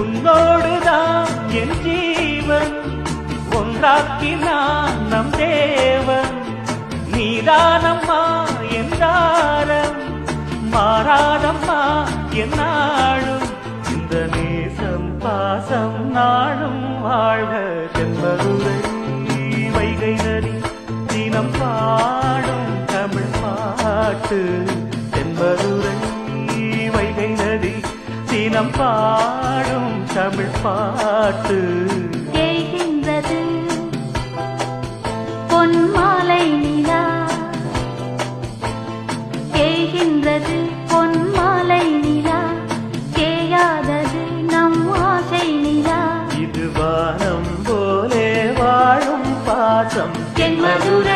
உன்னோடுதான் என் ஜீவன் ஒன்றாக்கினான் நம் தேவன் நீதானம்மா என்றாரம் மாறாதம்மா என்னாலும் இந்த நேசம் பாசம் நாளும் வாழ்க தென்பதுரை வைகை நதி தினம் பாடும் தமிழ் பாட்டு தென்பதுரை வைகை நதி தினம் பாடும் தமிழ் பாட்டு தேய்கின்றது பொன்மாலை நிலா தேய்கின்றது பொன்மாலை நிலா தேயாதது நம் ஆசை நிலா இது வானம் போலே வாழும் பாசம் தென்மதுரை